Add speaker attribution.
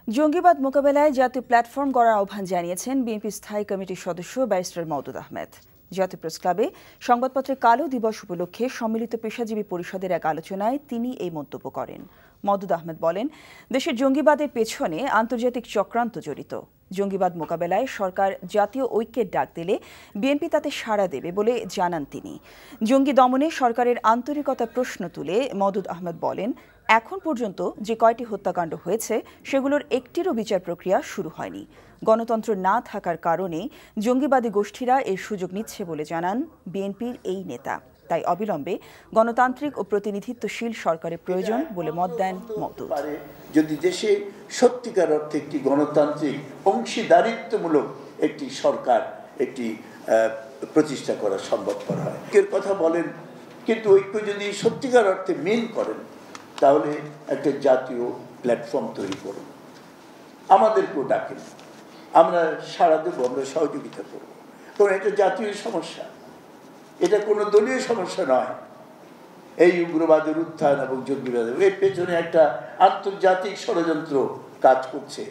Speaker 1: জঙ্গিবাদ মোকাবেলায় জাতীয় প্ল্যাটফর্ম গড়ার আহ্বান জানিয়েছেন বিএনপি স্থায়ী কমিটির সদস্য ব্যারিস্টার মওদুদ আহমেদ। জাতীয় প্রেস ক্লাবে সংবাদপত্রে কালো দিবস উপলক্ষে সম্মিলিত পেশাজীবী পরিষদের এক আলোচনায় তিনি এই মন্তব্য করেন। মওদুদ আহমেদ বলেন, দেশের জঙ্গিবাদের পেছনে আন্তর্জাতিক চক্রান্ত জড়িত। জঙ্গিবাদ মোকাবেলায় সরকার জাতীয় ঐক্যের ডাক দিলে বিএনপি তাতে সাড়া দেবে বলে জানান তিনি। জঙ্গি দমনে সরকারের আন্তরিকতা প্রশ্ন তুলে মওদুদ আহমেদ বলেন, এখন পর্যন্ত যে কয়টি হত্যাকাণ্ড হয়েছে সেগুলোর একটিরও বিচার প্রক্রিয়া শুরু হয়নি। গণতন্ত্র না থাকার কারণে জঙ্গিবাদী গোষ্ঠীরা এর সুযোগ নিচ্ছে বলে জানান বিএনপির এই নেতা। তাই অবিলম্বে গণতান্ত্রিক ও প্রতিনিধিত্বশীল সরকারের প্রয়োজন বলে মত দেন মওদুদ।
Speaker 2: যদি দেশে সত্যিকার অর্থে একটি গণতান্ত্রিক অংশীদারিত্বমূলক একটি সরকার একটি প্রতিষ্ঠা করা সম্ভবপর হয়, এর কথা বলেন, কিন্তু ঐক্য যদি সত্যিকার অর্থে মেন করেন তাহলে একটা জাতীয় প্ল্যাটফর্ম তৈরি করুন, আমাদেরকেও ডাকেন, আমরা সারা দেবো, আমরা সহযোগিতা করব। কারণ এটা জাতীয় সমস্যা, এটা কোনো দলীয় সমস্যা নয়। এই উগ্রবাদের উত্থান এবং জঙ্গিবাদের এর পেছনে একটা আন্তর্জাতিক ষড়যন্ত্র কাজ করছে।